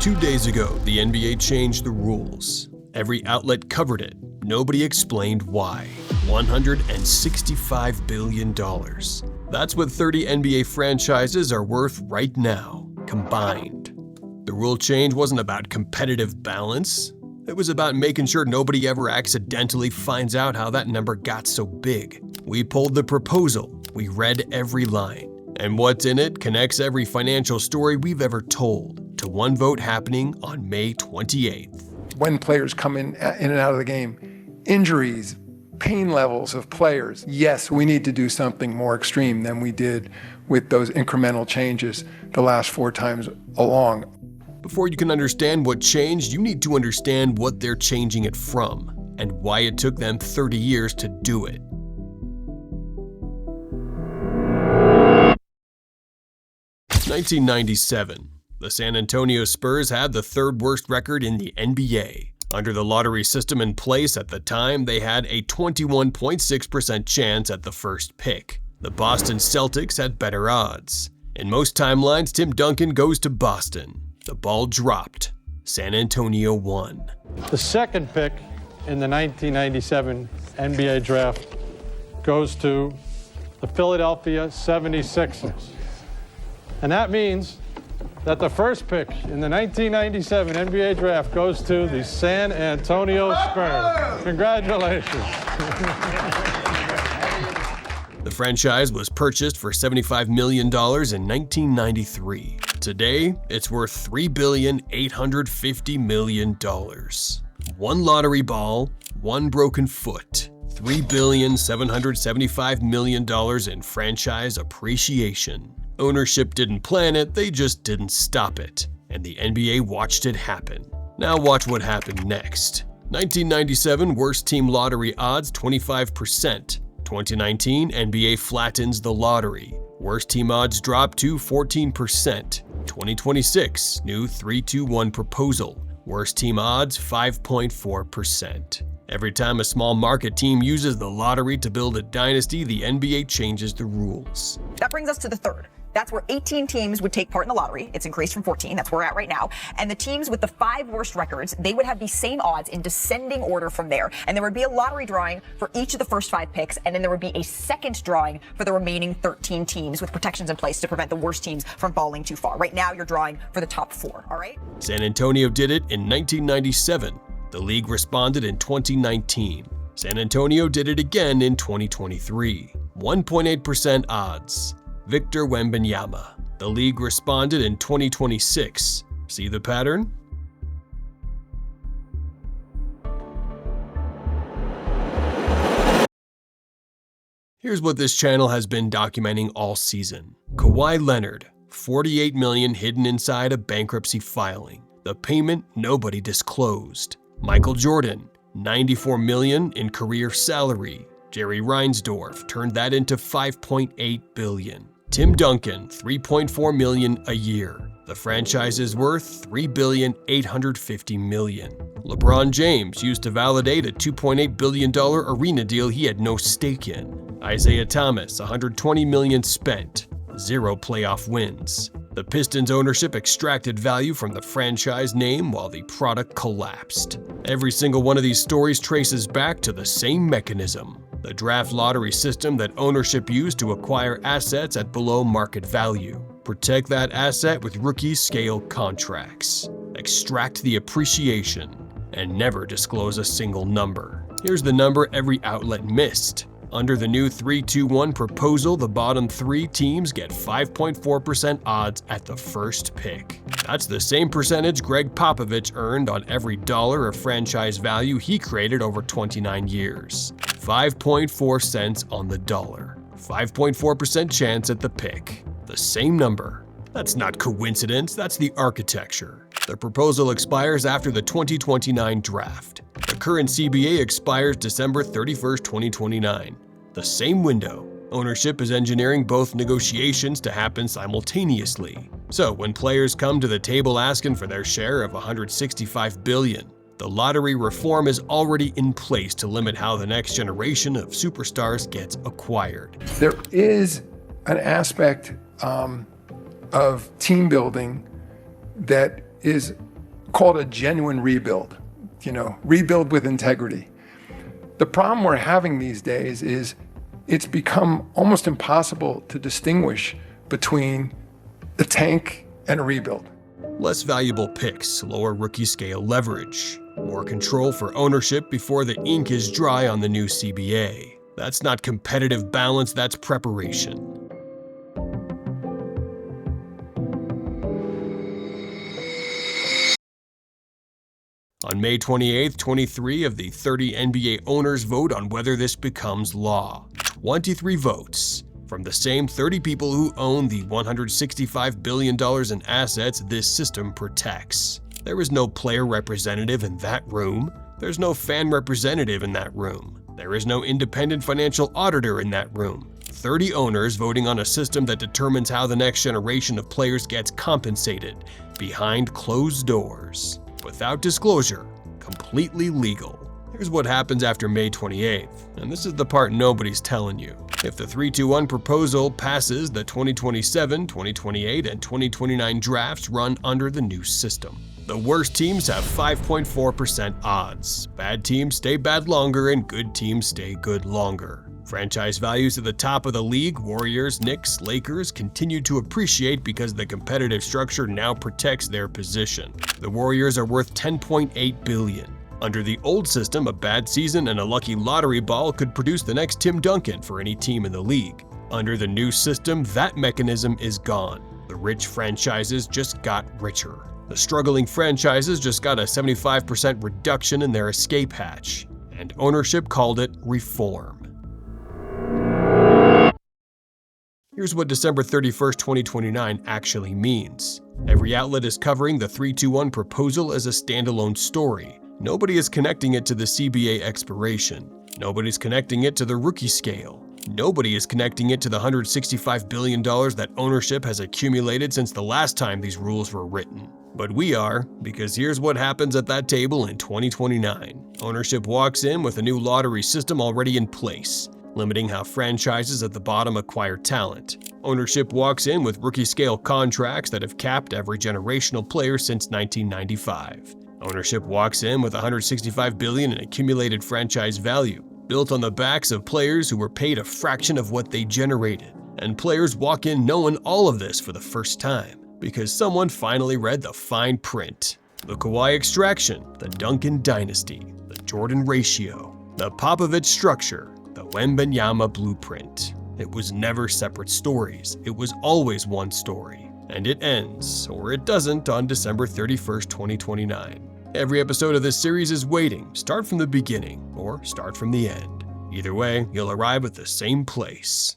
2 days ago, the NBA changed the rules. Every outlet covered it. Nobody explained why. $165 billion. That's what 30 NBA franchises are worth right now, combined. The rule change wasn't about competitive balance. It was about making sure nobody ever accidentally finds out how that number got so big. We pulled the proposal. We read every line. And what's in it connects every financial story we've ever told to one vote happening on May 28th. When players come in and out of the game, injuries, pain levels of players, yes, we need to do something more extreme than we did with those incremental changes the last 4 times along. Before you can understand what changed, you need to understand what they're changing it from and why it took them 30 years to do it. (1997). The San Antonio Spurs had the 3rd worst record in the NBA. Under the lottery system in place at the time, they had a 21.6% chance at the first pick. The Boston Celtics had better odds. In most timelines, Tim Duncan goes to Boston. The ball dropped. San Antonio won. The 2nd pick in the 1997 NBA draft goes to the Philadelphia 76ers. And that means that the 1st pick in the 1997 NBA draft goes to the San Antonio Spurs. Congratulations. The franchise was purchased for $75 million in 1993. Today, it's worth $3,850 million. One lottery ball, one broken foot, $3,775 million in franchise appreciation. Ownership didn't plan it, they just didn't stop it. And the NBA watched it happen. Now watch what happened next. 1997 worst team lottery odds 25%. 2019 NBA flattens the lottery. Worst team odds drop to 14%. 2026 new 3-2-1 proposal. Worst team odds 5.4%. Every time a small market team uses the lottery to build a dynasty, the NBA changes the rules. That brings us to the 3rd. That's where 18 teams would take part in the lottery. It's increased from 14. That's where we're at right now. And the teams with the 5 worst records, they would have the same odds in descending order from there. And there would be a lottery drawing for each of the first 5 picks. And then there would be a second drawing for the remaining 13 teams with protections in place to prevent the worst teams from falling too far. Right now, you're drawing for the top 4. All right? San Antonio did it in 1997. The league responded in 2019. San Antonio did it again in 2023. 1.8% odds. Victor Wembanyama. The league responded in 2026. See the pattern? Here's what this channel has been documenting all season. Kawhi Leonard, $48 million hidden inside a bankruptcy filing. The payment nobody disclosed. Michael Jordan, $94 million in career salary. Jerry Reinsdorf turned that into $5.8 billion. Tim Duncan, $3.4 million a year. The franchise is worth $3,850 million. LeBron James used to validate a $2.8 billion arena deal he had no stake in. Isaiah Thomas, $120 million spent. 0 playoff wins. The Pistons ownership extracted value from the franchise name while the product collapsed. Every single one of these stories traces back to the same mechanism. The draft lottery system that ownership used to acquire assets at below market value. Protect that asset with rookie-scale contracts. Extract the appreciation, and never disclose a single number. Here's the number every outlet missed. Under the new 3-2-1 proposal, the bottom 3 teams get 5.4% odds at the first pick. That's the same percentage Greg Popovich earned on every dollar of franchise value he created over 29 years. 5.4 cents on the dollar. 5.4% chance at the pick. The same number. That's not coincidence, that's the architecture. The proposal expires after the 2029 draft. The current CBA expires December 31st, 2029. The same window. Ownership is engineering both negotiations to happen simultaneously. So when players come to the table asking for their share of $165 billion, the lottery reform is already in place to limit how the next generation of superstars gets acquired. There is an aspect of team building that is call it a genuine rebuild, rebuild with integrity. The problem we're having these days is it's become almost impossible to distinguish between the tank and a rebuild. Less valuable picks, lower rookie scale leverage, more control for ownership before the ink is dry on the new CBA. That's not competitive balance, that's preparation. On May 28th, 23 of the 30 NBA owners vote on whether this becomes law. 23 votes from the same 30 people who own the $165 billion in assets this system protects. There is no player representative in that room. There's no fan representative in that room. There is no independent financial auditor in that room. 30 owners voting on a system that determines how the next generation of players gets compensated behind closed doors, without disclosure, completely legal. Here's what happens after May 28th, and this is the part nobody's telling you. If the 3-2-1 proposal passes, the 2027, 2028, and 2029 drafts run under the new system. The worst teams have 5.4% odds. Bad teams stay bad longer, and good teams stay good longer. Franchise values at the top of the league, Warriors, Knicks, Lakers, continue to appreciate because the competitive structure now protects their position. The Warriors are worth $10.8 billion. Under the old system, a bad season and a lucky lottery ball could produce the next Tim Duncan for any team in the league. Under the new system, that mechanism is gone. The rich franchises just got richer. The struggling franchises just got a 75% reduction in their escape hatch, and ownership called it reform. Here's what December 31st, 2029 actually means. Every outlet is covering the 3-2-1 proposal as a standalone story. Nobody is connecting it to the CBA expiration. Nobody's connecting it to the rookie scale. Nobody is connecting it to the $165 billion that ownership has accumulated since the last time these rules were written. But we are, because here's what happens at that table in 2029. Ownership walks in with a new lottery system already in place, limiting how franchises at the bottom acquire talent. Ownership walks in with rookie-scale contracts that have capped every generational player since 1995. Ownership walks in with $165 billion in accumulated franchise value, built on the backs of players who were paid a fraction of what they generated. And players walk in knowing all of this for the first time, because someone finally read the fine print. The Kawhi extraction, the Duncan dynasty, the Jordan ratio, the Popovich structure, the Wembanyama blueprint. It was never separate stories, it was always one story. And it ends, or it doesn't, on December 31st, 2029. Every episode of this series is waiting. Start from the beginning, or start from the end. Either way, you'll arrive at the same place.